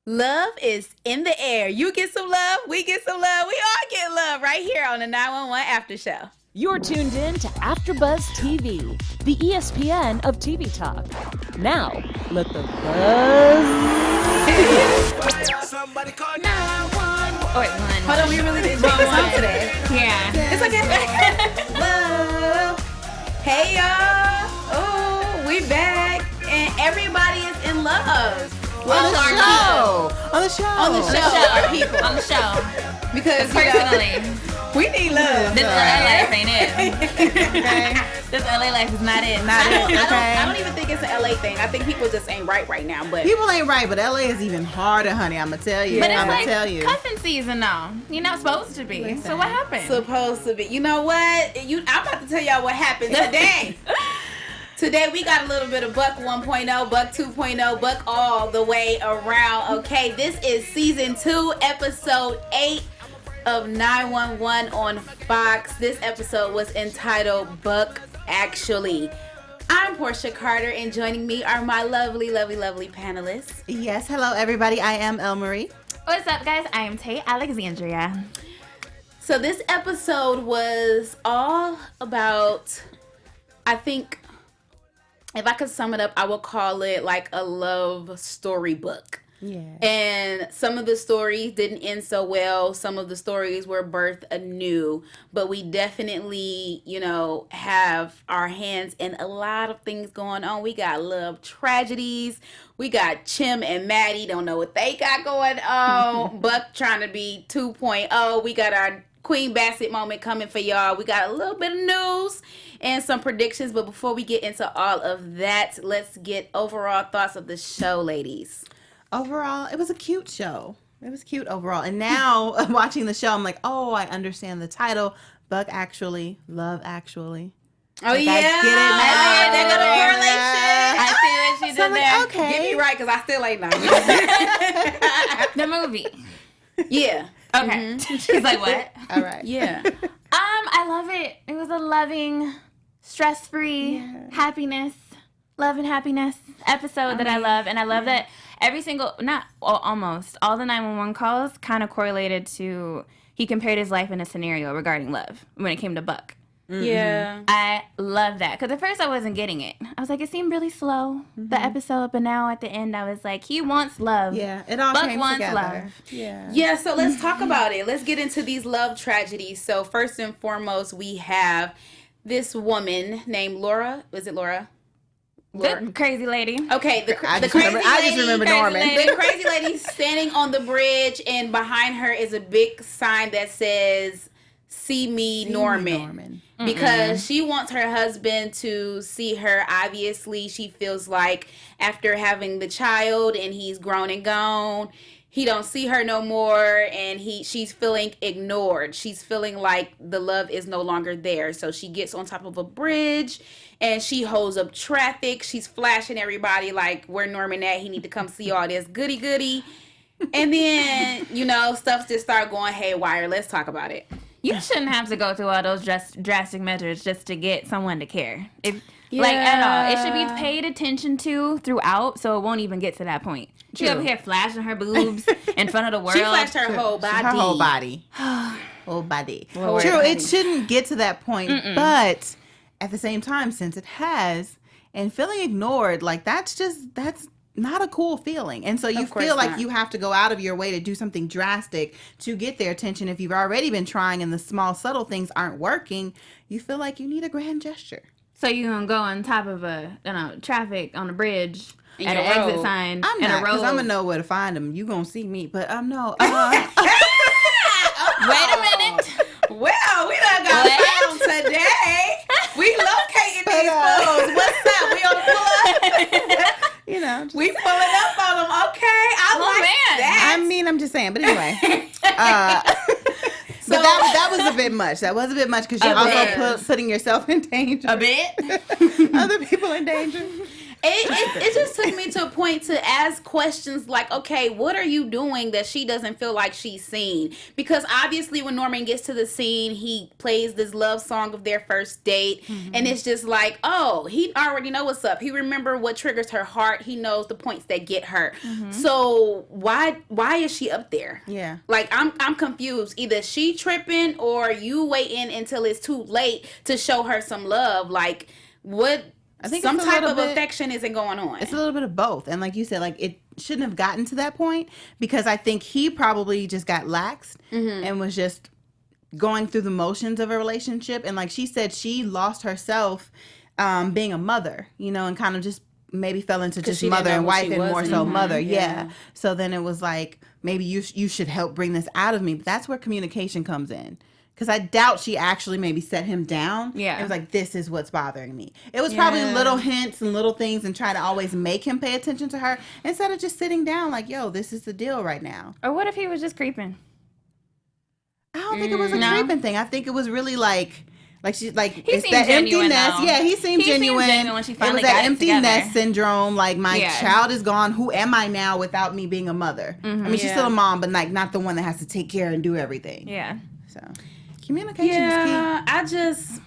Love is in the air. You get some love, we get some love. We all get love right here on the 911 After Show. You're tuned in to AFTERBUZZ TV, the ESPN of TV talk. Now, let the buzz begin. Somebody call 911. Oh, wait, one. Hold on, we really did change the song today. Yeah. It's okay. Love. Hey, y'all. Oh, we back. And everybody is in love. On the show. On the show. Our people. On the show. Because Personally. We need love. This LA life ain't it. Okay. This LA life is not it. I don't even think it's an LA thing. I think people just ain't right now. But people ain't right, but LA is even harder, honey. I'ma tell you. But it's cuffing season though. You're not supposed to be. Listen, so what happened? Supposed to be. You know what? I'm about to tell y'all what happened today. Today we got a little bit of Buck 1.0, Buck 2.0, Buck all the way around. Okay, this is season 2, episode 8 of 911 on Fox. This episode was entitled Buck Actually. I'm Porchia Carter, and joining me are my lovely, lovely, lovely panelists. Yes, hello everybody. I am LMarie. What's up, guys? I am Tay Alexandria. So this episode was all about, I think, if I could sum it up, I would call it like a love storybook. Yeah. And some of the stories didn't end so well. Some of the stories were birthed anew. But we definitely, have our hands in a lot of things going on. We got love tragedies. We got Tim and Maddie. Don't know what they got going on. Buck trying to be 2.0. We got our Queen Bassett moment coming for y'all. We got a little bit of news and some predictions. But before we get into all of that, let's get overall thoughts of the show, ladies. Overall, it was a cute show. It was cute overall. And now watching the show, I'm like, oh, I understand the title. Buck Actually, Love Actually. Oh, like, yeah. I get it now. They got a correlation. I see what she did there. Like, okay. Get me right, because I still ain't know. The movie. Yeah. Okay. Mm-hmm. She's like, what? All right. Yeah. I love it. It was a loving, stress-free, happiness, love and happiness episode that I love. And I love that every single, almost, all the 911 calls kind of correlated to, he compared his life in a scenario regarding love when it came to Buck. Mm-hmm. Yeah. I love that. Because at first I wasn't getting it. I was like, it seemed really slow, the episode. But now at the end, I was like, he wants love. Yeah, it all Buck came wants together. love. Yeah, so let's talk about it. Let's get into these love tragedies. So first and foremost, we have this woman named Laura. Was it Laura? The crazy lady. Okay, the crazy lady. I just remember Norman. The crazy lady standing on the bridge, and behind her is a big sign that says, See me, Norman. Because she wants her husband to see her. Obviously, she feels like after having the child and he's grown and gone, he don't see her no more, and she's feeling ignored. She's feeling like the love is no longer there. So she gets on top of a bridge and she holds up traffic. She's flashing everybody like, where Norman at? He need to come see all this goody. And then, stuff just start going haywire. Let's talk about it. You shouldn't have to go through all those drastic measures just to get someone to care. Like, at all. It should be paid attention to throughout, so it won't even get to that point. She over here flashing her boobs in front of the world. She flashed her whole body. Her whole body. Whole body. Whole True, body. it shouldn't get to that point, but at the same time, since it has, and feeling ignored, like, that's not a cool feeling. And so you feel like you have to go out of your way to do something drastic to get their attention. If you've already been trying and the small, subtle things aren't working, you feel like you need a grand gesture. So you're going to go on top of traffic on a bridge in at an exit sign I'm in not, a road. because I'm going to know where to find them. You going to see me, but no. Wait a minute. Well, we done got found today. We locating these fools. What's up? We on pull up? We pulling up on them. Okay, I like that. I mean, I'm just saying. But anyway. So that was a bit much. That was a bit much because you're also putting yourself in danger. A bit? Other people in danger. It just took me to a point to ask questions like, okay, what are you doing that she doesn't feel like she's seen? Because obviously when Norman gets to the scene, he plays this love song of their first date. And it's just like, oh, he already know what's up. He remember what triggers her heart. He knows the points that get her. So why is she up there? Yeah. Like, I'm confused. Either she tripping or you waiting until it's too late to show her some love. Like, what... I think some type of affection isn't going on. It's a little bit of both. And like you said, like it shouldn't have gotten to that point because I think he probably just got laxed and was just going through the motions of a relationship. And like she said, she lost herself being a mother, you know, and kind of just maybe fell into just mother and wife and more so mother. Yeah. So then it was like, maybe you should help bring this out of me. But that's where communication comes in. Because I doubt she actually maybe set him down. Yeah. It was like, this is what's bothering me. It was probably little hints and little things and try to always make him pay attention to her instead of just sitting down like, yo, this is the deal right now. Or what if he was just creeping? I don't think it was a creeping thing. I think it was really like she it's that empty nest. Though. Yeah, he seemed genuine. When she finally it was that empty together. nest syndrome. Like my child is gone. Who am I now without me being a mother? I mean, she's still a mom, but like not the one that has to take care and do everything. Yeah. So communication is key.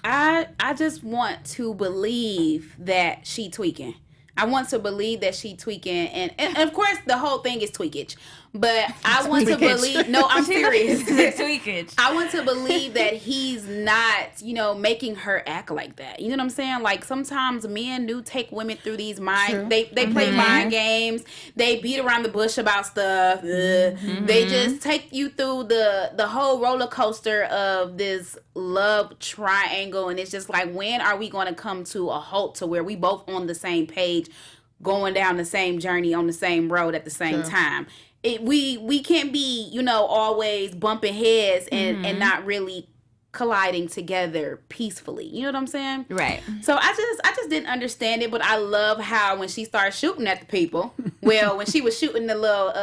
I just want to believe that she tweaking. I want to believe that she tweaking, and of course the whole thing is tweakage. But I want to believe. No, I'm serious. Tweakage. I want to believe that he's not, making her act like that. You know what I'm saying? Like sometimes men do take women through these mind. They play mind games. They beat around the bush about stuff. They just take you through the whole roller coaster of this love triangle, and it's just like, when are we going to come to a halt to where we both on the same page, going down the same journey on the same road at the same time? We can't be, always bumping heads and not really colliding together peacefully. You know what I'm saying? Right. So I just didn't understand it, but I love how when she started shooting at the people, when she was shooting the little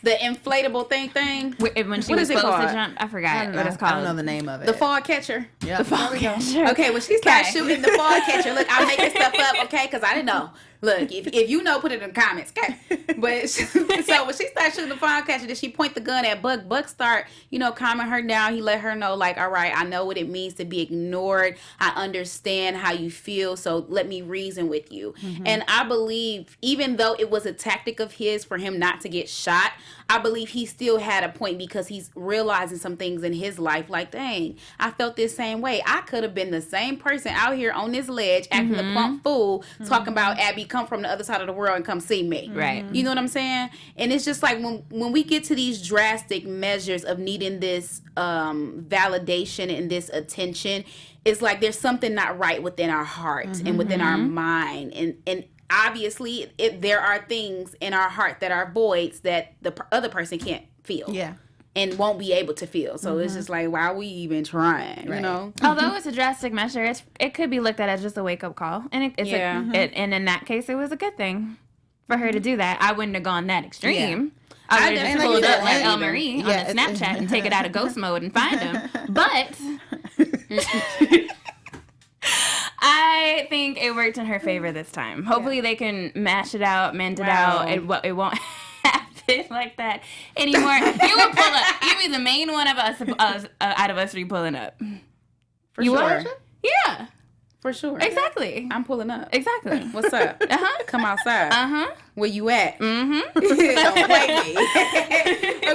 the inflatable thing. When she was supposed to jump, I forgot what it's called. I don't know the name of it. The fall catcher. Yeah. The fall catcher. Okay, when she started shooting the fall catcher, look, I'm making stuff up, okay, because I didn't know. Look, if you know, put it in the comments, okay? But so when she started shooting the fall catcher, did she point the gun at Buck? Buck start, calming her down. He let her know, like, all right, I know what it means to be ignored. I understand how you feel, so let me reason with you. And I believe, even though it was a tactic of his for him not to get shot, I believe he still had a point because he's realizing some things in his life. Like, dang, I felt this same way. I could have been the same person out here on this ledge acting a plump fool, talking about, Abby, come from the other side of the world and come see me. Right. You know what I'm saying? And it's just like when we get to these drastic measures of needing this validation and this attention, it's like there's something not right within our heart and within our mind. And obviously, there are things in our heart that are voids that the other person can't feel. Yeah. And won't be able to feel. So it's just like, why are we even trying? Right. You know? Although it's a drastic measure, it could be looked at as just a wake-up call. And and in that case, it was a good thing for her to do that. I wouldn't have gone that extreme. I would have just pulled up like LMarie on the Snapchat and take it out of ghost mode and find him. But I think it worked in her favor this time. Hopefully they can mash it out, mend it out. It won't happen like that anymore. You would pull up. You'd be the main one of us out of us three pulling up. For sure. Would? Yeah. For sure. Exactly. I'm pulling up. Exactly. What's up? Come outside. Where you at? Mm-hmm. Don't play me.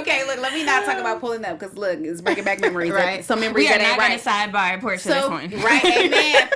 Okay, look, let me not talk about pulling up because look, it's bringing back memories. Right. Some memories that ain't right. We are not going to sidebar Porchia this one. Right, amen.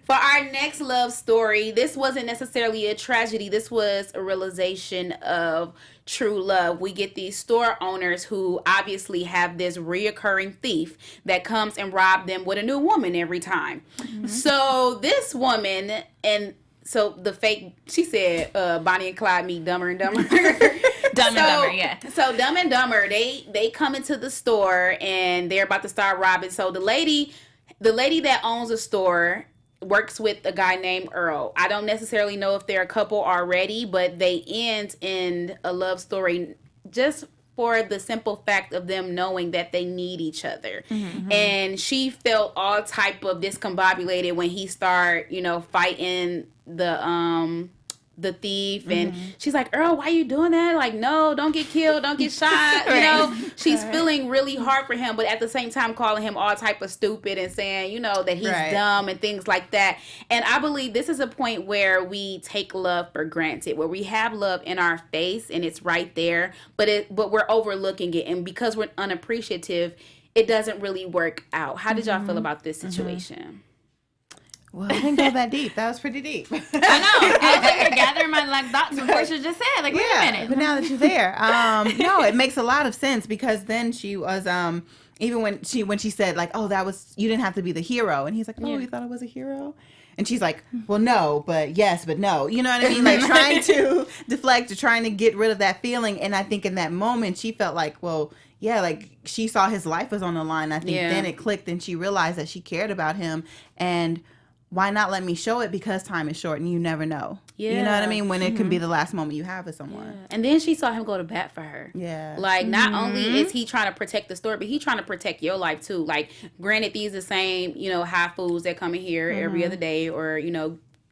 For our next next love story, this wasn't necessarily a tragedy. This was a realization of true love. We get these store owners who obviously have this reoccurring thief that comes and rob them with a new woman every time. So this woman, and so the fake, she said Bonnie and Clyde meet Dumber and Dumber. Dumb and Dumber, yeah. So Dumb and Dumber, they come into the store and they're about to start robbing. So the lady that owns the store works with a guy named Earl. I don't necessarily know if they're a couple already, but they end in a love story just for the simple fact of them knowing that they need each other. And she felt all type of discombobulated when he started, fighting the thief, and she's like, Earl, why you doing that? Like, no, don't get killed, don't get shot. She's feeling really hard for him, but at the same time calling him all type of stupid and saying, that he's dumb and things like that. And I believe this is a point where we take love for granted, where we have love in our face and it's right there, but we're overlooking it, and because we're unappreciative, it doesn't really work out. How did y'all feel about this situation? Well, I didn't go that deep. That was pretty deep. I know. I was like, you're gathering my thoughts what Porchia just said. Like, wait a minute. But now that you're there, no, it makes a lot of sense, because then she was even when she said like, oh, that was, you didn't have to be the hero, and he's like, oh, you thought I was a hero, and she's like, well, no, but yes, but no, you know what I mean? Like trying to deflect or trying to get rid of that feeling, and I think in that moment she felt like, well, yeah, like she saw his life was on the line. I think then it clicked, and she realized that she cared about him, and why not let me show it, because time is short and you never know. Yeah. You know what I mean? When it can be the last moment you have with someone. Yeah. And then she saw him go to bat for her. Yeah. Like, not only is he trying to protect the story, but he's trying to protect your life too. Like, granted, these the same, high fools that come in here every other day, or,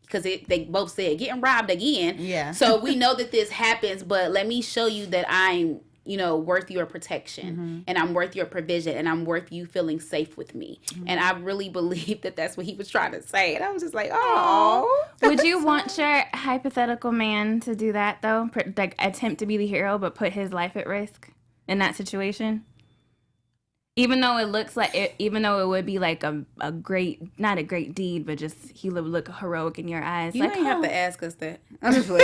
because they both said getting robbed again. Yeah. So we know that this happens, but let me show you that I'm worth your protection, and I'm worth your provision, and I'm worth you feeling safe with me. And I really believe that that's what he was trying to say. And I was just like, oh. Would you want your hypothetical man to do that, though? Like, attempt to be the hero, but put his life at risk in that situation? Even though it looks like, even though it would be like a great, not a great deed, but just he would look heroic in your eyes. You don't have to ask us that. I'm just like,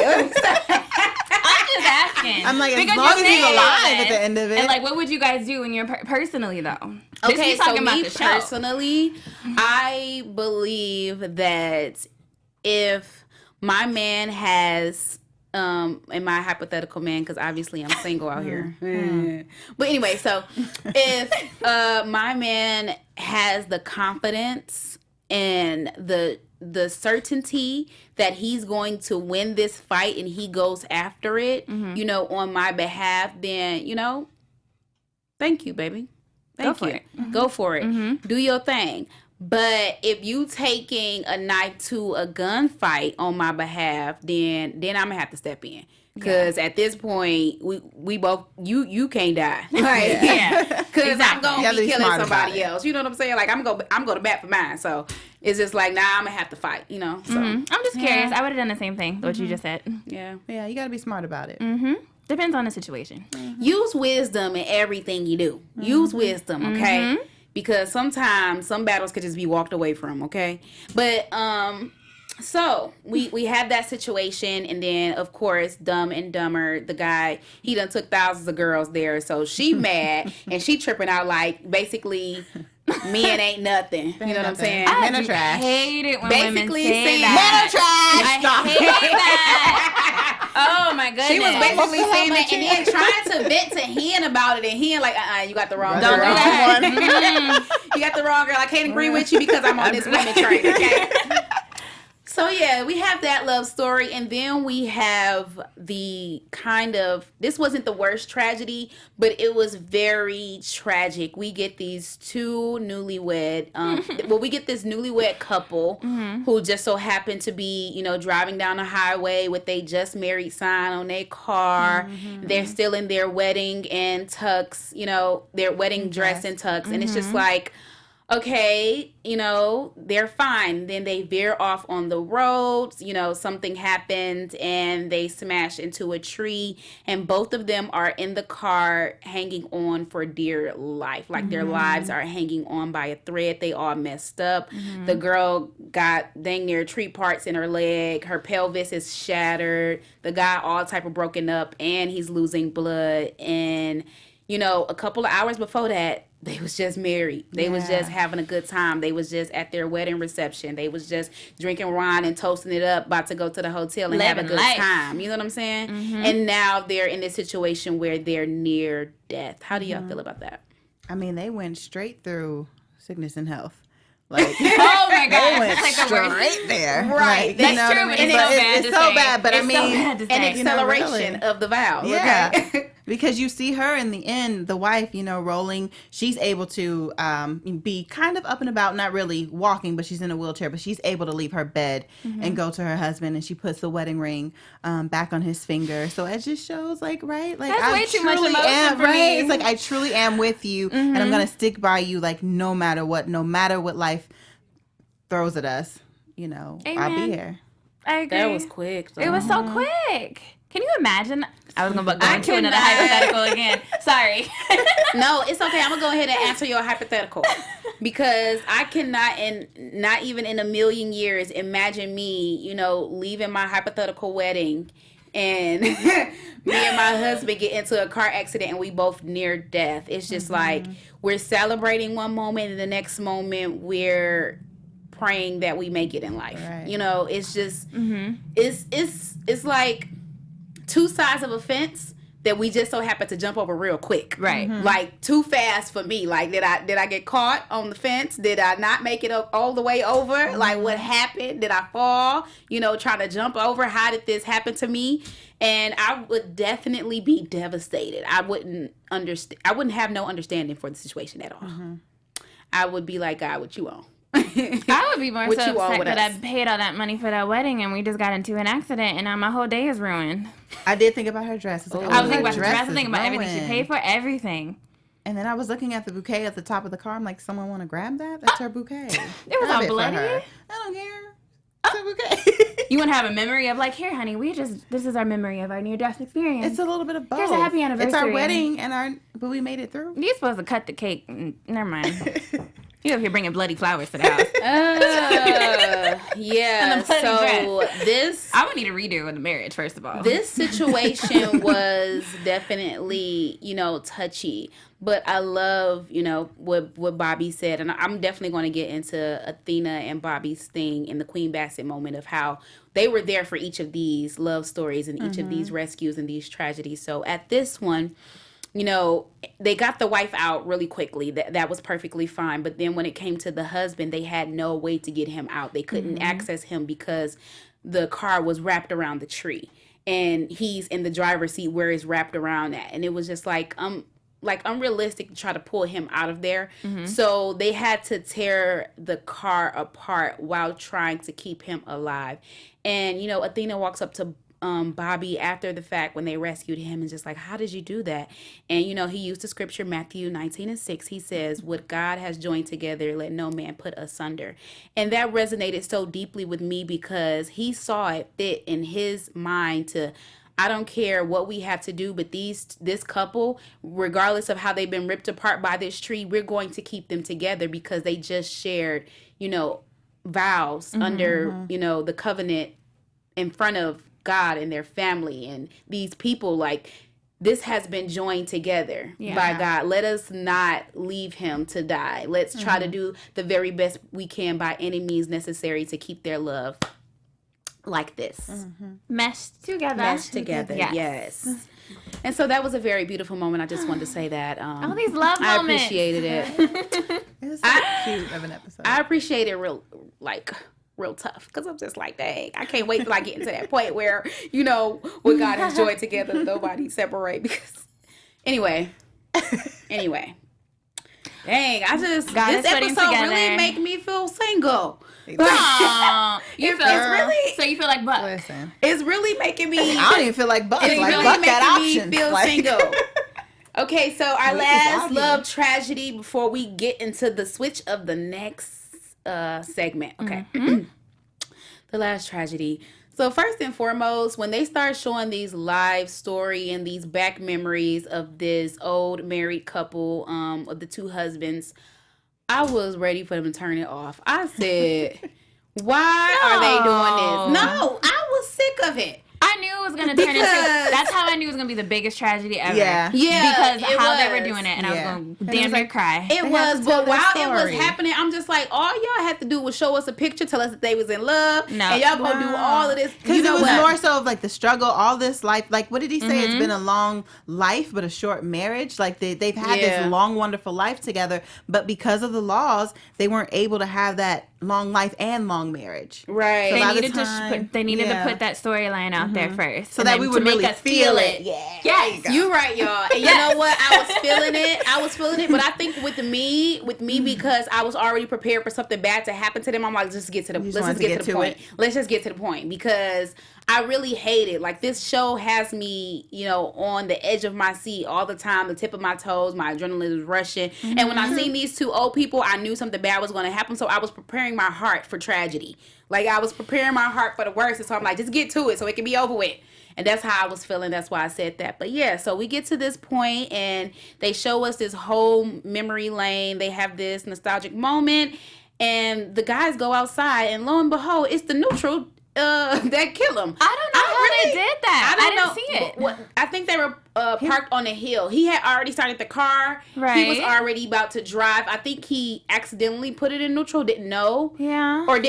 just asking. I'm like, as long as he's alive at the end of it. And like, what would you guys do when you're personally though? Okay, so me personally, I believe that if my man has, and my hypothetical man, because obviously I'm single out here. But anyway, so if my man has the confidence and the certainty that he's going to win this fight and he goes after it, on my behalf, then, thank you, baby. Thank you. Go for it. Do your thing. But if you taking a knife to a gunfight on my behalf, then I'm gonna have to step in. Because at this point, we both, you can't die. Like, because I'm going to be killing somebody else. You know what I'm saying? Like, I'm going to bat for mine. So it's just like, I'm going to have to fight, So I'm just curious. I would have done the same thing, what you just said. Yeah, you got to be smart about it. Depends on the situation. Use wisdom in everything you do. Use wisdom, okay? Because sometimes some battles could just be walked away from, okay? But, so we had that situation, and then of course Dumb and Dumber, the guy, he done took thousands of girls there, so she mad and she tripping out like basically men ain't nothing. You know what I'm saying? Men are trash. I hate it when basically women say that. Men are trash. I hate that. Oh my goodness. She was basically saying that, and then trying to vent to Hen about it, and Hen like, you got the wrong girl. You got the wrong girl. I can't agree with you because I'm on this women train. Okay. So, yeah, we have that love story, and then we have the kind of, this wasn't the worst tragedy, but it was very tragic. We get these two newlywed, we get this newlywed couple who just so happen to be, driving down the highway with a just married sign on their car. They're still in their wedding and tux, their wedding dress and tux, and it's just like, okay, they're fine. Then they veer off on the roads, something happened and they smash into a tree, and both of them are in the car hanging on for dear life. Like their lives are hanging on by a thread. They all messed up. The girl got dang near tree parts in her leg. Her pelvis is shattered. The guy all type of broken up, and he's losing blood. And, a couple of hours before that, they was just married. They was just having a good time. They was just at their wedding reception. They was just drinking wine and toasting it up, about to go to the hotel and have a good time. You know what I'm saying? And now they're in this situation where they're near death. How do y'all feel about that? I mean, they went straight through sickness and health. Like, oh my God, they went that's like the worst. Straight there. Right. Like, that's true, I mean? but it's so bad. It's so bad, but it's I mean, so bad to say. An acceleration of the vow. Yeah. Okay? Because you see her in the end, the wife, rolling. She's able to be kind of up and about, not really walking, but she's in a wheelchair. But she's able to leave her bed and go to her husband, and she puts the wedding ring back on his finger. So it just shows, right? That's way too much emotion for me. It's I truly am with you, and I'm gonna stick by you, no matter what life throws at us. Amen. I'll be here. I agree. That was quick. It was so quick. Can you imagine? I was going to go into another hypothetical again. Sorry. No, it's okay. I'm going to go ahead and answer your hypothetical. Because I cannot, not even in a million years, imagine me, leaving my hypothetical wedding and me and my husband get into a car accident and we both near death. It's just we're celebrating one moment and the next moment we're praying that we make it in life. Right. It's just, it's like two sides of a fence that we just so happen to jump over real quick. Right. Too fast for me. Did I get caught on the fence? Did I not make it up all the way over? What happened? Did I fall? Trying to jump over? How did this happen to me? And I would definitely be devastated. I wouldn't have no understanding for the situation at all. I would be like, God, what you on? I would be more so upset that I paid all that money for that wedding and we just got into an accident and now my whole day is ruined. I did think about her dress. I was thinking about the dress. I was thinking about everything she paid for, everything. And then I was looking at the bouquet at the top of the car. I'm like, someone want to grab that? That's her bouquet. It was all bloody. I don't care. It's her bouquet. You want to have a memory of here, honey, this is our memory of our near-death experience. It's a little bit of both. Here's a happy anniversary. It's our wedding but we made it through. You're supposed to cut the cake. Never mind. You over here bringing bloody flowers to the house. Yeah. So I would need a redo of the marriage, first of all. This situation was definitely, touchy. But I love, what Bobby said. And I'm definitely going to get into Athena and Bobby's thing in the Queen Bassett moment of how they were there for each of these love stories and each of these rescues and these tragedies. So at this one, they got the wife out really quickly. That was perfectly fine. But then when it came to the husband, they had no way to get him out. They couldn't access him because the car was wrapped around the tree. And he's in the driver's seat where it's wrapped around at. And it was just unrealistic to try to pull him out of there. So they had to tear the car apart while trying to keep him alive. And, Athena walks up to Bobby after the fact when they rescued him and just how did you do that? And he used the scripture Matthew 19:6. He says, what God has joined together, let no man put asunder. And that resonated so deeply with me because he saw it fit in his mind to, I don't care what we have to do, but this couple, regardless of how they've been ripped apart by this tree, we're going to keep them together because they just shared, vows under, the covenant in front of God and their family and these people. This has been joined together by God. Let us not leave him to die. Let's try to do the very best we can by any means necessary to keep their love like this. Meshed together. Yes. And so that was a very beautiful moment. I just wanted to say that. All these love moments. I appreciated it. It was so cute of an episode. I appreciate it real tough because I'm just dang, I can't wait till I get into that point where what God has joined together, nobody separate. Because anyway, dang, this episode really make me feel single. Aww, you feel like Buck. Listen, it's really making me. I don't even feel like Buck. It's really Buck making got me options. feel single. Okay, so our last love tragedy before we get into the switch of the next segment. Okay. The last tragedy. So first and foremost, when they start showing these live story and these back memories of this old married couple, of the two husbands, I was ready for them to turn it off. I said, why are they doing this? No, I was sick of it. I knew it was going to turn into... That's how I knew it was going to be the biggest tragedy ever. Yeah. Because how they were doing it, and I was going to damn near cry. It was, but while it was happening, I'm just all y'all had to do was show us a picture, tell us that they was in love, and y'all going to do all of this. Because it was more so of the struggle, all this life. What did he say? It's been a long life, but a short marriage. They've had this long, wonderful life together, but because of the laws, they weren't able to have that long life and long marriage. Right. So they needed to put that storyline out there first, so that we would really feel feel it. Yeah. Yes. You're right, y'all. And you know what? I was feeling it. But I think with me, because I was already prepared for something bad to happen to them, I'm like, let's just get to the point. Let's just get to the point, because I really hate it. Like, this show has me, on the edge of my seat all the time, the tip of my toes, my adrenaline is rushing. Mm-hmm. And when I seen these two old people, I knew something bad was going to happen. So I was preparing my heart for tragedy. Like, I was preparing my heart for the worst. And so I'm like, just get to it so it can be over with. And that's how I was feeling. That's why I said that. But yeah, so we get to this point and they show us this whole memory lane. They have this nostalgic moment. And the guys go outside and lo and behold, it's the neutral that kill him. I don't know how they did that. I didn't see it. I think they were parked on a hill. He had already started the car. Right. He was already about to drive. I think he accidentally put it in neutral, didn't know. Yeah. Or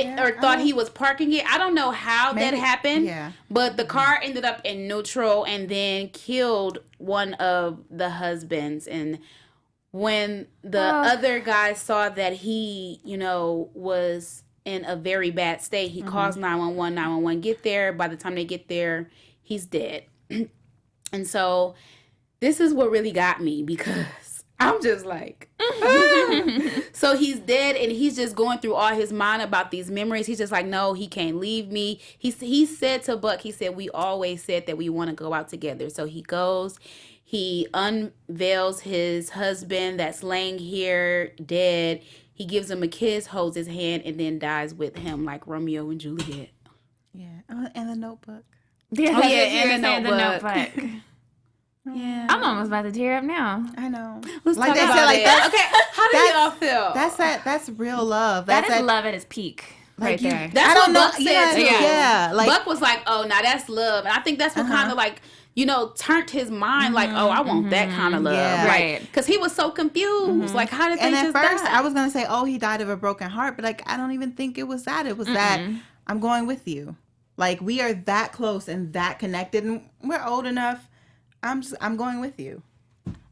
thought he was parking it. I don't know how that happened. Yeah. But the car ended up in neutral and then killed one of the husbands. And when the other guy saw that he, was in a very bad state, he calls 911. 911 get there. By the time they get there, he's dead. And so this is what really got me, because I'm just like, So he's dead and he's just going through all his mind about these memories. He's just like, no, he can't leave me. He said to Buck, he said, we always said that we want to go out together. So he goes, he unveils his husband that's laying here dead. He gives him a kiss, holds his hand, and then dies with him like Romeo and Juliet. Yeah. And the Notebook. Yeah, and the Notebook. Yeah. I'm almost about to tear up now. I know. Let's like talk they about said, like it. that. Okay, how do y'all feel? That's real love. That is love at its peak. Right there. That's what Buck said too. Yeah. Like, Buck was like, oh, now that's love. And I think that's what kind of like, turned his mind like, oh, I want that kind of love. Yeah. Right. Because he was so confused. Like, how did they and just at first, die? I was going to say, oh, he died of a broken heart. But, like, I don't even think it was that. It was that I'm going with you. Like, we are that close and that connected. And we're old enough. I'm going with you.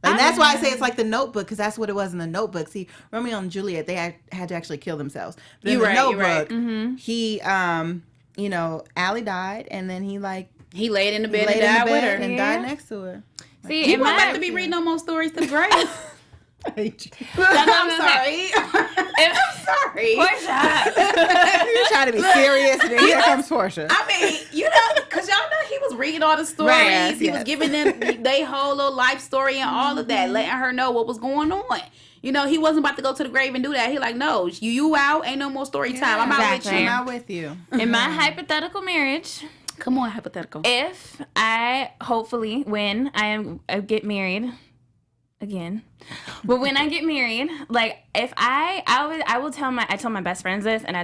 Like, that's why I say it's like the Notebook, because that's what it was in the Notebook. See, Romeo and Juliet, they had to actually kill themselves. But in the Notebook, he, Allie died, and then he laid in the bed and died with her. And died next to her. See, you won't have to be reading no more stories to the grave. I hate you. I'm sorry. I'm sorry. Porchia. You're trying to be serious, and then here comes Porchia. I mean, because y'all know he was reading all the stories. Right, he was giving them their whole little life story and all of that, letting her know what was going on. He wasn't about to go to the grave and do that. He like, no, you out, ain't no more story time. I'm out with you. I'm out with you. In my hypothetical marriage, come on, hypothetical. If I when I get married again, but when I get married, like if I will tell my best friends this, and I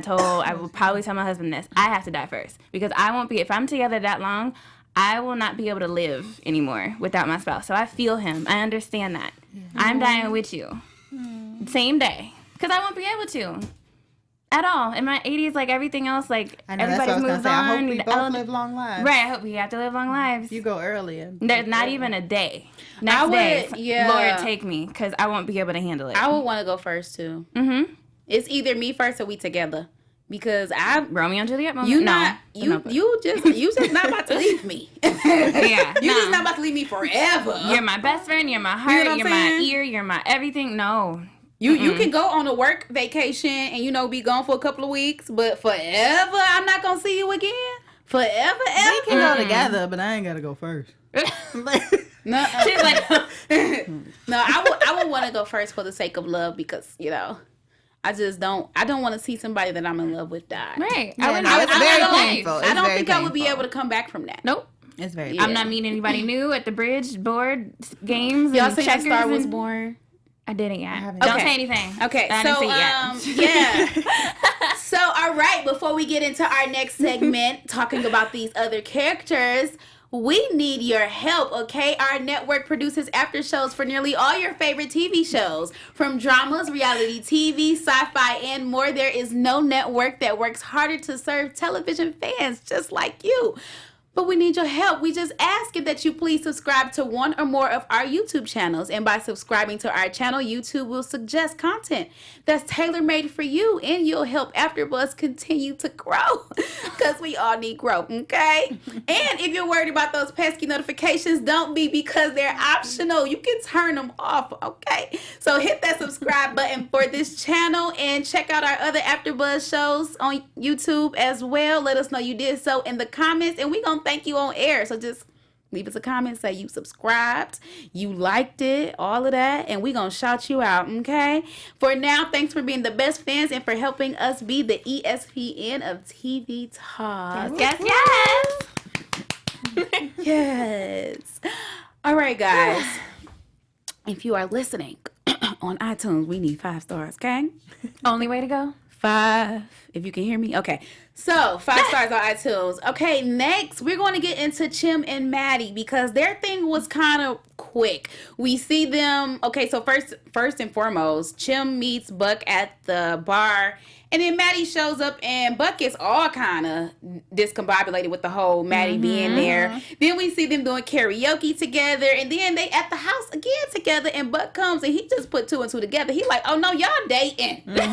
will probably tell my husband this. I have to die first, because I won't be, if I'm together that long, I will not be able to live anymore without my spouse. So I feel him. I understand that. I'm dying with you. Same day. Because I won't be able to. At all. In my 80s, like everything else, like I know, everybody's moved on. I hope we both live long lives. Right, I hope we have to live long lives. You go early. There's not even a day. Next day, Lord, take me, because I won't be able to handle it. I would want to go first, too. Mm-hmm. It's either me first or we together. Because Romeo and Juliet moment? You just not about to leave me. Yeah. You just not about to leave me forever. You're my best friend, you're my heart, you're my ear, you're my everything. No. You can go on a work vacation and be gone for a couple of weeks, but forever I'm not gonna see you again. Forever, ever. We can go together, but I ain't gotta go first. No, she's like, no. I would want to go first for the sake of love, because I just don't. I don't want to see somebody that I'm in love with die. Right. Yeah, it's very painful. I don't think I would be able to come back from that. Nope. It's very. I'm not meeting anybody new at the bridge, board, games, y'all and seen checkers. Star Was Born? I didn't yet. Don't say anything. Okay, I didn't see it yet. Yeah. So, all right, before we get into our next segment, talking about these other characters, we need your help, okay? Our network produces after shows for nearly all your favorite TV shows. From dramas, reality TV, sci-fi, and more, there is no network that works harder to serve television fans just like you. but we need your help. We just ask it that you please subscribe to one or more of our YouTube channels. And by subscribing to our channel, YouTube will suggest content that's tailor-made for you, and you'll help AfterBuzz continue to grow, because we all need growth, okay? And if you're worried about those pesky notifications, don't be, because they're optional. You can turn them off, okay? So hit that subscribe button for this channel, and check out our other AfterBuzz shows on YouTube as well. Let us know you did so in the comments, and we're going to thank you on air. So just leave us a comment, say you subscribed, you liked it, all of that, and we're going to shout you out, okay? For now, thanks for being the best fans and for helping us be the ESPN of TV Talk. Yes. Yes. All right, guys. If you are listening on iTunes, we need 5 stars, okay? Only way to go. 5, if you can hear me. Okay. So, 5 stars on iTunes. Okay, next, we're going to get into Tim and Maddie, because their thing was kind of quick. We see them, okay, so first and foremost, Tim meets Buck at the bar, and then Maddie shows up, and Buck is all kind of discombobulated with the whole Maddie being there. Then we see them doing karaoke together, and then they at the house again together, and Buck comes, and he just put 2 and 2 together. He like, oh no, y'all dating. Y'all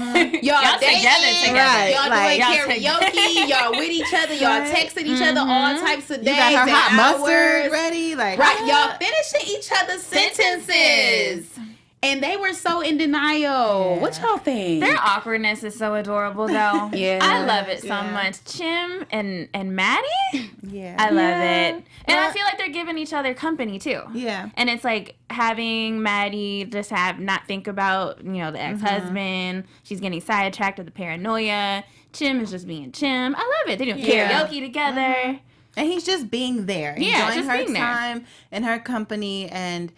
dating. Together. Right. Y'all Like, doing karaoke. Y'all with each other. Y'all texting each other all types of days. You got her and hot mustard hours. ready, like Right, y'all finishing each other's sentences. And they were so in denial. Yeah. What y'all think? Their awkwardness is so adorable, though. Yeah. I love it so Yeah. much. Tim and Maddie, yeah, I love Yeah. it. And I feel like they're giving each other company, too. yeah. And it's like having Maddie just not think about, the ex-husband. She's getting sidetracked with the paranoia. Tim is just being Tim. I love it. They're doing karaoke together. And he's just being there, Yeah, enjoying just her being there. time and her company, and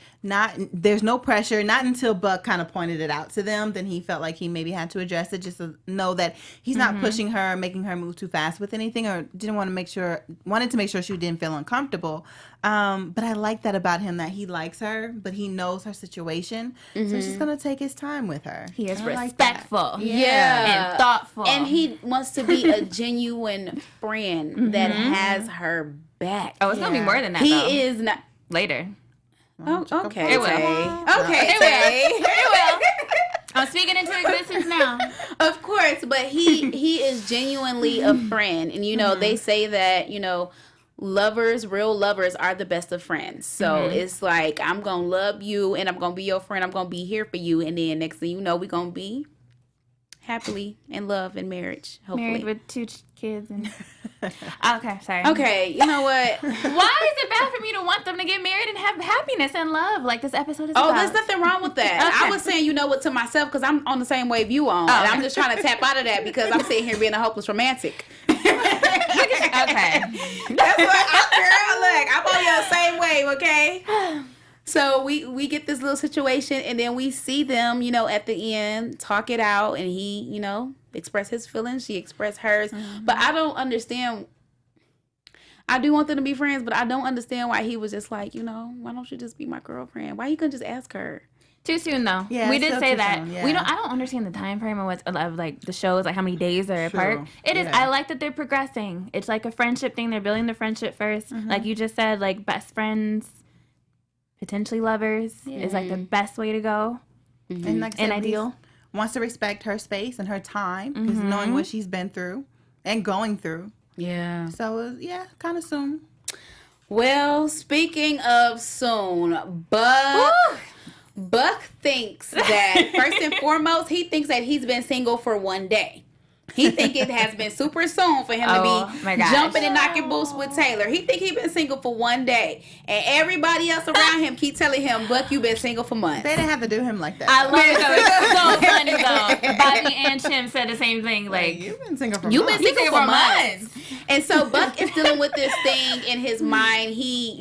there's no pressure. Not until Buck kind of pointed it out to them, then he felt like he maybe had to address it, just to know that he's not pushing her, making her move too fast with anything, or wanted to make sure she didn't feel uncomfortable. But I like that about him, that he likes her, but he knows her situation, so he's just gonna take his time with her. He is I like that. respectful. Yeah. And thoughtful. And he wants to be a genuine friend that has her back. Oh, it's going to be more than that, He though. is not. Later. Oh, okay. It will. Okay, It Tay. It will. I'm speaking into existence now. Of course, but he is genuinely a friend. And, they say that, real lovers are the best of friends. So it's like, I'm going to love you, and I'm going to be your friend. I'm going to be here for you. And then next thing you know, we're going to be happily in love and marriage, hopefully. Married with 2 kids. And okay, sorry. Okay, you know what? Why is it bad for me to want them to get married and have happiness and love like this episode is Oh, about? there's nothing wrong with that. Okay. I was saying, to myself, because I'm on the same wave you on. Oh, And okay. I'm just trying to tap out of that, because I'm sitting here being a hopeless romantic. Okay. That's what I'm on your same wave, okay? So we get this little situation, and then we see them, at the end, talk it out, and he, express his feelings, she expressed hers. But I don't understand. I do want them to be friends, but I don't understand why he was just like, why don't you just be my girlfriend? Why he couldn't just ask her? Too soon though. Yeah, we did still say too that. soon, yeah. I don't understand the time frame of like the shows, like how many days they're apart. It is. Yeah. I like that they're progressing. It's like a friendship thing. They're building the friendship first, like you just said, like best friends, potentially lovers is like the best way to go. And like I said, And ideal. wants to respect her space and her time, because knowing what she's been through and going through. Yeah. So kind of soon. Well, speaking of soon, Buck thinks that, first and foremost, he thinks that he's been single for 1 day. He think it has been super soon for him to my be gosh. jumping and knocking boots with Taylor. He think he been single for 1 day. And everybody else around him keep telling him, Buck, you been single for months. They didn't have to do him like that. I love it though. It's so funny though. Bobby and Tim said the same thing. Like You've been single for You've months. been single for months. And so Buck is dealing with this thing in his mind. He,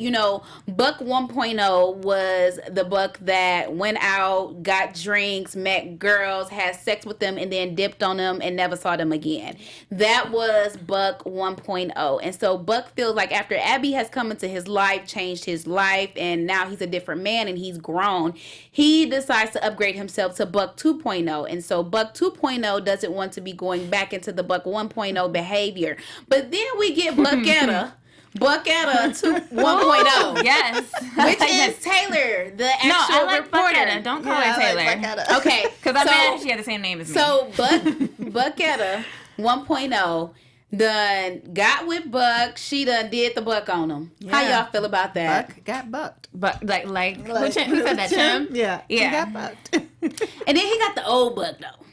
Buck 1.0 was the Buck that went out, got drinks, met girls, had sex with them, and then dipped on them and never saw them again. That was Buck 1.0. And so Buck feels like after Abby has come into his life, changed his life, and now he's a different man and he's grown, he decides to upgrade himself to Buck 2.0. And so Buck 2.0 doesn't want to be going back into the Buck 1.0 behavior. But then we get Bucketta. Bucketta 1.0. Yes. Which is Taylor, the actual I like reporter. Bucketta. Don't call her Taylor. Okay. Because I'm mad she had the same name as me. So Bucketta 1.0 done got with Buck. She done did the buck on him. Yeah. How y'all feel about that? Buck got bucked. But who said that? Tim? Yeah. Yeah. He got bucked. And then he got the old Buck though.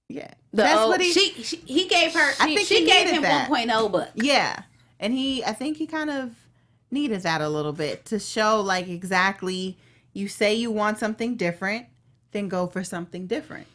Yeah. That's old, what he gave her. I think she he gave needed him that. 1.0 Buck. Yeah. And I think he kind of needed that a little bit to show like exactly you say you want something different, then go for something different.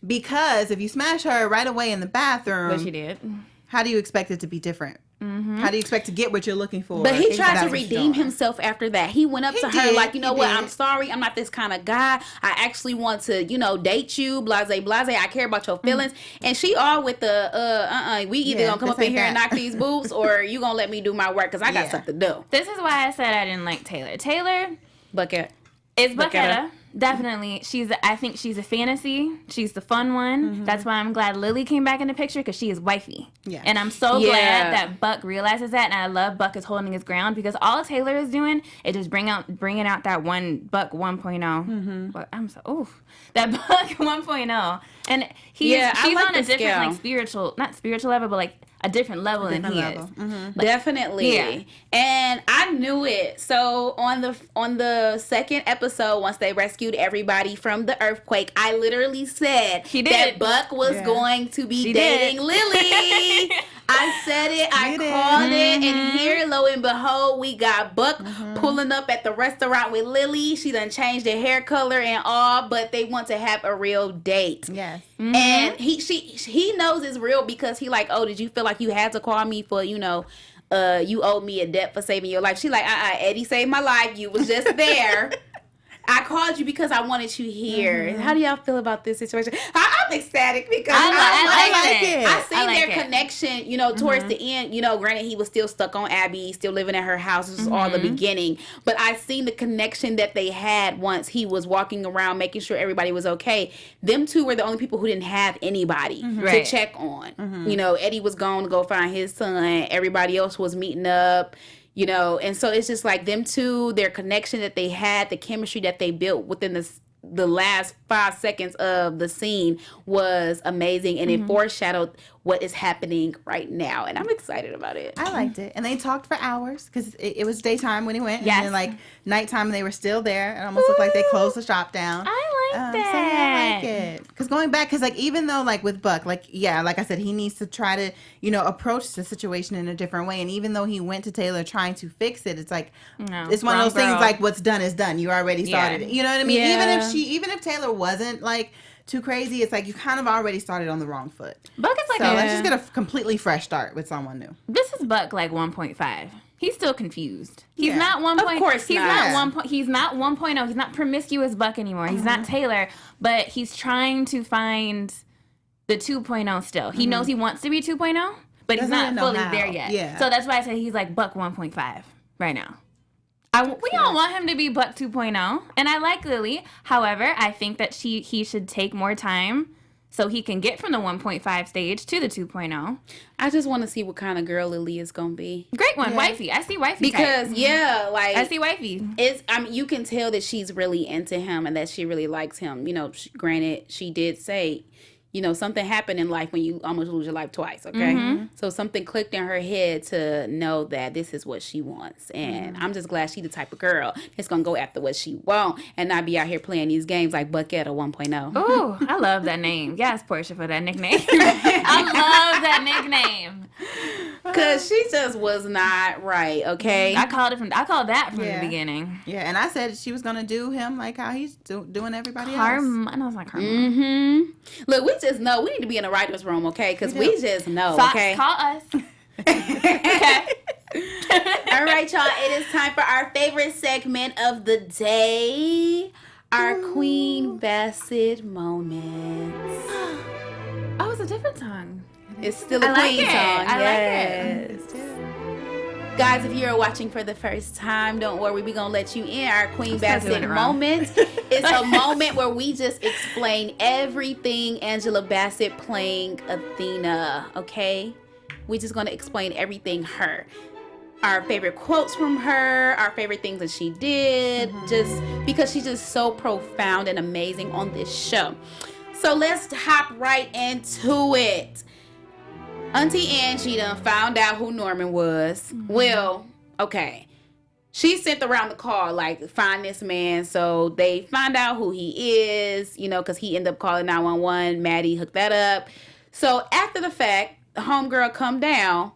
Because if you smash her right away in the bathroom, But she did. how do you expect it to be different? Mm-hmm. How do you expect to get what you're looking for? But he tried to redeem himself after that. He went up to her did. like, you know He what? did. I'm sorry. I'm not this kind of guy. I actually want to, date you. Blase, blase. I care about your feelings. And she all with the, we either gonna come up in here and knock these boobs or you gonna let me do my work because I got stuff to do. This is why I said I didn't like Taylor. Taylor Bucket. is Bucketta. Definitely. I think she's a fantasy. She's the fun one. Mm-hmm. That's why I'm glad Lily came back in the picture because she is wifey. Yeah. And I'm so glad that Buck realizes that. And I love Buck is holding his ground because all Taylor is doing is just bringing out that one Buck 1.0. Mm-hmm. But I'm so, that Buck 1.0. And she's like on a different, not spiritual level, but like a different level than he is. Mm-hmm. Definitely. Yeah. And I knew it. So on the second episode, once they rescued everybody from the earthquake, I literally said that Buck was going to be dating Lily. I said it. I called it. And here, lo and behold, we got Buck pulling up at the restaurant with Lily. She done changed her hair color and all, but they want to have a real date. Yes. Mm-hmm. And he knows it's real because he like, oh, did you feel like you had to call me for, you owed me a debt for saving your life? She like, Eddie saved my life. You was just there. I called you because I wanted you here. Mm-hmm. How do y'all feel about this situation? I'm ecstatic because I like it. I seen their connection, towards the end. Granted, he was still stuck on Abby, still living at her house. This was all the beginning. But I seen the connection that they had once he was walking around making sure everybody was okay. Them two were the only people who didn't have anybody to check on. Mm-hmm. Eddie was gone to go find his son. Everybody else was meeting up. And so it's just like them two, their connection that they had, the chemistry that they built within the last 5 seconds of the scene was amazing, and it foreshadowed what is happening right now, and I'm excited about it. I liked it, and they talked for hours because it was daytime when he went, yes. and then like nighttime they were still there. It almost looked like they closed the shop down. I like that. So I like it because going back, because like even though like with Buck, like like I said, he needs to try to approach the situation in a different way, and even though he went to Taylor trying to fix it, it's like it's one of those things like what's done is done. You already started it. You know what I mean? Yeah. Even if Taylor wasn't like too crazy, it's like you kind of already started on the wrong foot. Buck is like let's just get a completely fresh start with someone new. This is Buck like 1.5. He's still confused. He's not 1. Of course he's not. not. He's not 1.0. He's not promiscuous Buck anymore. He's not Taylor, but he's trying to find the 2.0 still. He knows he wants to be 2.0, but he's not fully there yet. Yeah. So that's why I said he's like Buck 1.5 right now. We don't want him to be Buck 2.0, and I like Lily. However, I think that he should take more time so he can get from the 1.5 stage to the 2.0. I just want to see what kind of girl Lily is gonna be. Great one, wifey. I see wifey because type. like I see wifey. You can tell that she's really into him and that she really likes him. Granted, she did say, something happened in life when you almost lose your life twice, okay? Mm-hmm. So something clicked in her head to know that this is what she wants. And I'm just glad she's the type of girl that's going to go after what she wants and not be out here playing these games like Bucketta 1.0. Ooh, I love that name. Yes, Porchia, for that nickname. I love that nickname. Because she just was not right, okay? I called that from the beginning. Yeah, and I said she was going to do him like how he's doing everybody else. And I was like, mm-hmm. Look, we just know. We need to be in the writer's room, okay? Because we just know, Fox, okay? call us. Okay. All right, y'all. It is time for our favorite segment of the day. Our Queen Bassett moments. Oh, it's a different song. It's still a Queen song. I like it. Guys, if you're watching for the first time, don't worry. We're going to let you in. Our Queen Bassett moment is a moment where we just explain everything Angela Bassett playing Athena, okay? We're just going to explain everything her. our favorite quotes from her, our favorite things that she did, just because she's just so profound and amazing on this show. So let's hop right into it. Auntie Angie done found out who Norman was. Well, okay. She sent around the call, like, find this man. So they find out who he is, you know, because he ended up calling 911. Maddie hooked that up. So after the fact, the homegirl come down.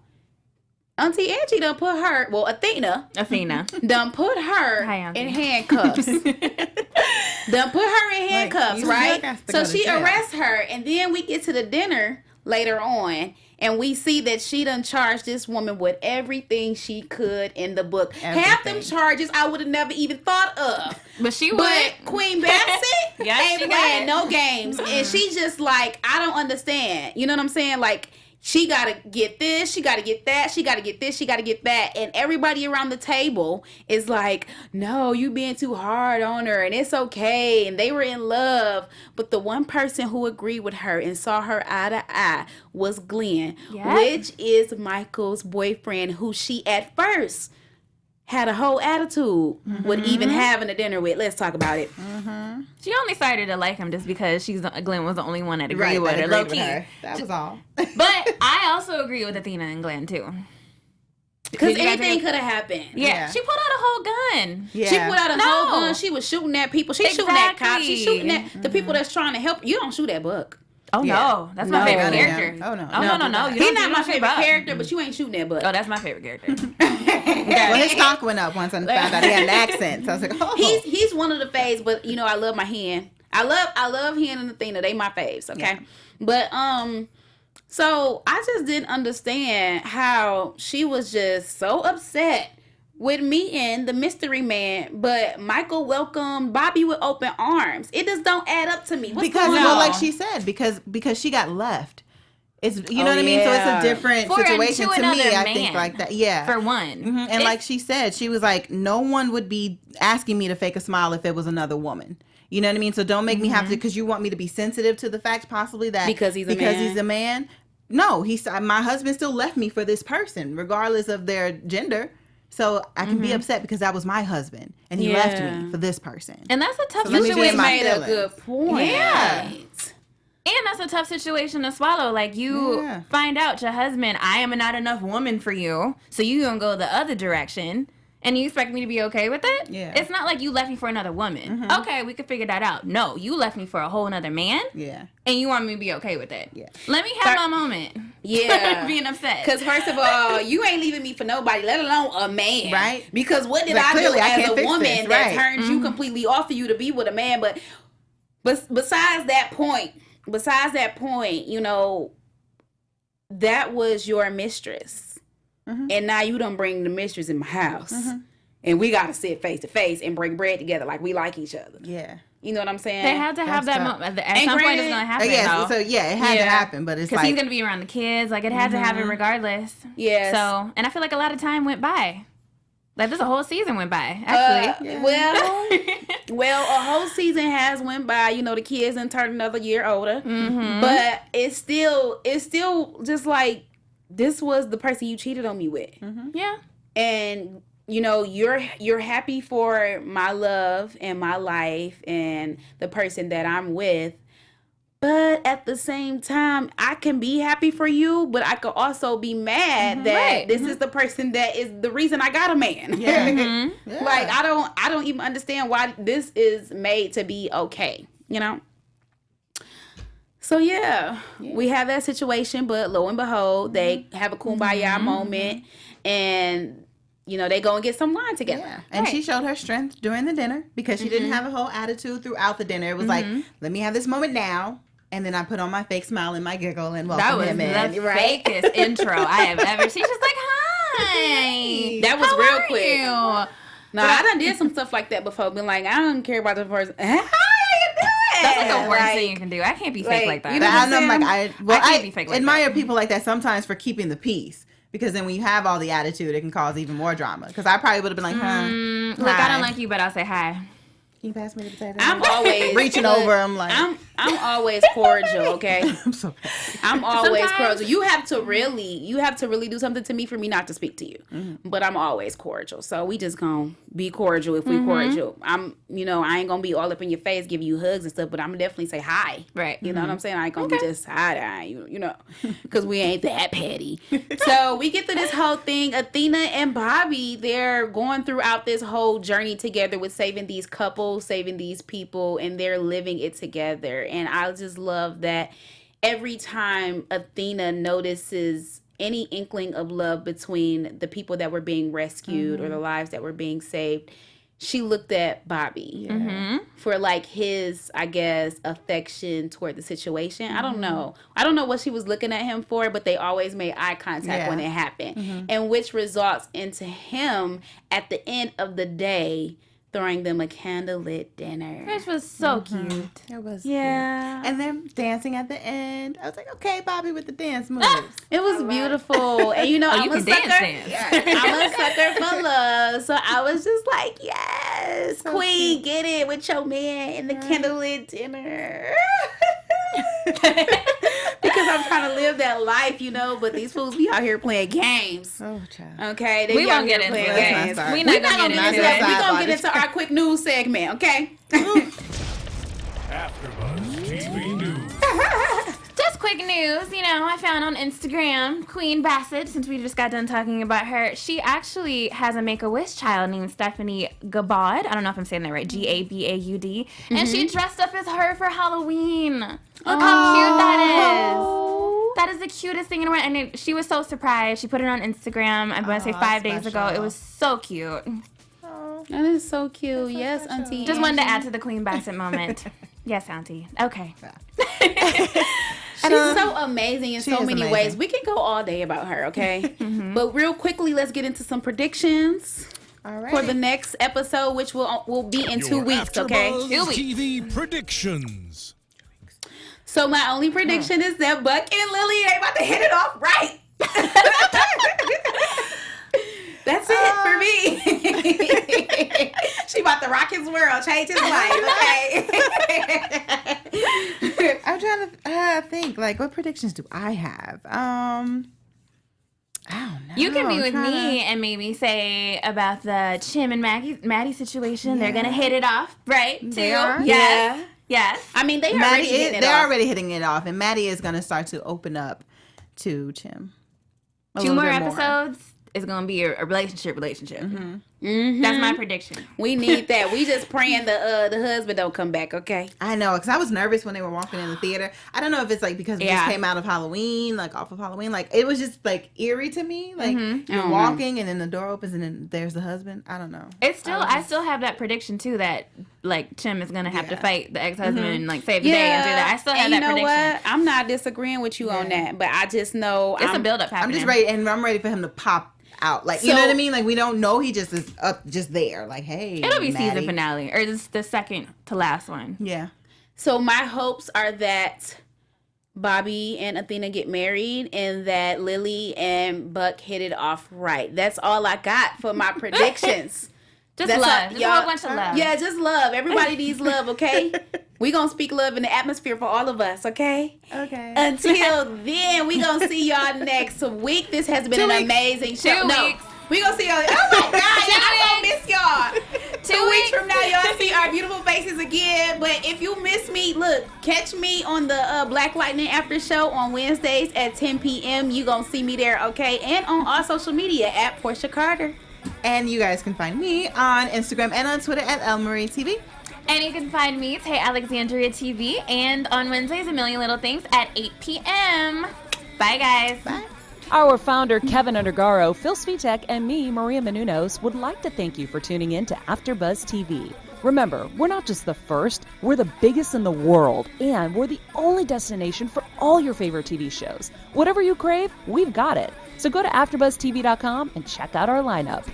Auntie Angie done put her, well, Athena done put her in handcuffs. Done put her in handcuffs, right? So she arrests her, and then we get to the dinner later on, and we see that she done charged this woman with everything she could in the book. Half them charges I would have never even thought of. But Queen Bassett ain't playing no games. And she just like, I don't understand. You know what I'm saying? Like, she got to get this, she got to get that, she got to get this, she got to get that. And everybody around the table is like, no, you being too hard on her and it's okay. And they were in love. But the one person who agreed with her and saw her eye to eye was Glenn, which is Michael's boyfriend, who she at first had a whole attitude with even having a dinner with. Let's talk about it. She only started to like him just because Glenn was the only one that agreed with her. Low key. That was all. But I also agree with Athena and Glenn too. Because anything could have happened. Yeah. She pulled out a whole gun. Yeah. She pulled out a whole gun. She was shooting at people. She's shooting at cops. She's shooting at the people that's trying to help. You don't shoot at Buck. Oh, no. That's my favorite character. Oh, no. No. He's not my favorite character, but you ain't shooting at Buck. Oh, that's my favorite character. Well, his stock went up once I found out he had an accent. So I was like, oh. He's one of the faves, but, you know, I love my hen. I love hen and Athena. They my faves, okay? Yeah. But, so I just didn't understand how she was just so upset with meeting the mystery man, but Michael welcomed Bobby with open arms. It just don't add up to me. What's going on? Well, like she said, because she got left. It's you know what I mean. So it's a different situation to me. I think like that. Yeah, for one, and like she said, she was like, no one would be asking me to fake a smile if it was another woman. You know what I mean? So don't make me have to, because you want me to be sensitive to the fact possibly that because he's a man. No, my husband still left me for this person, regardless of their gender. So I can be upset because that was my husband, and he left me for this person. And that's a tough situation. You made a good point. Yeah. And that's a tough situation to swallow. Like, you find out your husband, I am not enough woman for you, so you gonna go the other direction. And you expect me to be okay with it? Yeah. It's not like you left me for another woman. Okay, we could figure that out. No, you left me for a whole nother man. Yeah. And you want me to be okay with it. Yeah. Let me have my moment. Yeah. Being upset. Because first of all, you ain't leaving me for nobody, let alone a man. Right. Because what did I do as a woman that turns you completely off of you to be with a man? But besides that point, you know, that was your mistress. And now you don't bring the mistress in my house. And we got to sit face to face and break bread together like we like each other. Yeah. You know what I'm saying? They had to have that moment. At some point it's going to happen. Yeah, so yeah, it had to happen, but it's like, because he's going to be around the kids. Like, it had to happen regardless. Yes. So, and I feel like a lot of time went by. Like, there's a whole season went by, actually. Well, a whole season has went by. You know, the kids done turned another year older. But it's still just like, this was the person you cheated on me with. Yeah. And, you know, you're happy for my love and my life and the person that I'm with. But at the same time, I can be happy for you, but I could also be mad that this is the person that is the reason I got a man. Yeah. Like, I don't even understand why this is made to be okay, you know? So, we have that situation, but lo and behold, they have a kumbaya moment, and, you know, they go and get some wine together. Yeah. And she showed her strength during the dinner because she didn't have a whole attitude throughout the dinner. It was like, let me have this moment now, and then I put on my fake smile and my giggle and welcome him in. That was the fakest intro I have ever. She's just like, hi. That was real quick. You? No, I done did some stuff like that before. Been like, I don't care about the person. That's like the worst thing you can do. I can't be fake like that. You know what I'm I can't be fake like admire that. people like that sometimes for keeping the peace. Because then when you have all the attitude, it can cause even more drama. Because I probably would have been like, look, I don't like you, but I'll say hi. Can you pass me the potato? I'm always reaching over. I'm like, I'm always cordial, okay? I'm so bad. I'm always cordial. You have to really do something to me for me not to speak to you. Mm-hmm. But I'm always cordial. So we just gonna be cordial if we cordial. I ain't gonna be all up in your face, giving you hugs and stuff, but I'm gonna definitely say hi. Right. You know what I'm saying? I ain't gonna be just hi, because we ain't that petty. So we get to this whole thing. Athena and Bobby, they're going throughout this whole journey together with saving these couples, saving these people, and they're living it together. And I just love that every time Athena notices any inkling of love between the people that were being rescued or the lives that were being saved, she looked at Bobby for like his, I guess, affection toward the situation. I don't know what she was looking at him for, but they always made eye contact when it happened. And which results into him at the end of the day throwing them a candlelit dinner. Which was so cute. It was cute. And then dancing at the end. I was like, okay, Bobby with the dance moves. It was beautiful. And I'm a sucker. I'm a sucker for love. So I was just like, yes, so queen, cute. Get it with your man in the candlelit dinner. Because I'm trying to live that life, but these fools be out here playing games. Oh, child. Okay, we won't get into games. We're not gonna get into it. We're gonna get into our quick news segment, okay? AFTERBUZZ TV News. Just quick news, I found on Instagram, Queen Bassett, since we just got done talking about her, she actually has a Make-A-Wish child named Stephanie Gabaud. I don't know if I'm saying that right, Gabaud. And she dressed up as her for Halloween. Look how cute that is. That is the cutest thing in the world. And she was so surprised. She put it on Instagram, I'm going to say 5 days ago. It was so cute. That is so cute. Yes, special. Auntie. Just wanted to add to the Queen Bassett moment. Yes, Auntie. Okay. She's so amazing in so many ways. We can go all day about her, okay? But real quickly, let's get into some predictions for the next episode, which will be in 2 weeks, okay? AFTERBUZZ TV predictions. So my only prediction is that Buck and Lily ain't about to hit it off right. That's it for me. She about to rock his world, change his life, okay? I'm trying to think, like, what predictions do I have? I don't know. You can be with me and maybe say about the Tim and Maddie situation. They're going to hit it off, right? They are? Yes. Yes. I mean, they're already hitting it off. And Maddie is going to start to open up to Tim. 2 more episodes. It's going to be a relationship. That's my prediction. We need that. We just praying the husband don't come back, okay? I know, because I was nervous when they were walking in the theater. I don't know if it's like because we just came out of Halloween, like off of Halloween. Like, it was just like eerie to me. Like, you're walking and then the door opens and then there's the husband. I don't know. It's still, I still have that prediction too that like Tim is going to have to fight the ex-husband and like save the day and do that. I still have that prediction. You know what? I'm not disagreeing with you on that, but I just know it's a build-up happening. I'm just ready, and I'm ready for him to pop out, like, you know what I mean? Like, we don't know, he just is up just there, like, hey, it'll be Maddie. Season finale or just the second to last one. Yeah. So my hopes are that Bobby and Athena get married and that Lily and Buck hit it off right. That's all I got for my predictions. Just love. Just a whole bunch of love. Yeah, just love. Everybody needs love, okay? We gonna speak love in the atmosphere for all of us, okay? Okay. Until then, we gonna see y'all next week. This has been an amazing show. 2 weeks. We gonna see y'all. Oh my God, y'all gonna miss y'all. 2 weeks from now, y'all see our beautiful faces again. But if you miss me, look, catch me on the Black Lightning After Show on Wednesdays at 10 p.m. You gonna see me there, okay? And on all social media at Porchia Carter. And you guys can find me on Instagram and on Twitter at LMarie TV. And you can find me, Tay Alexandria TV, and on Wednesdays, A Million Little Things at 8 p.m. Bye, guys. Bye. Our founder, Kevin Undergaro, Phil Svitek, and me, Maria Menounos, would like to thank you for tuning in to AfterBuzz TV. Remember, we're not just the first, we're the biggest in the world, and we're the only destination for all your favorite TV shows. Whatever you crave, we've got it. So go to AfterBuzzTV.com and check out our lineup.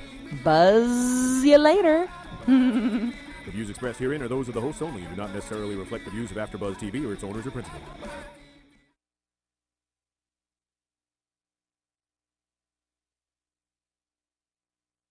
Buzz you later. The views expressed herein are those of the hosts only and do not necessarily reflect the views of AfterBuzz TV or its owners or principals.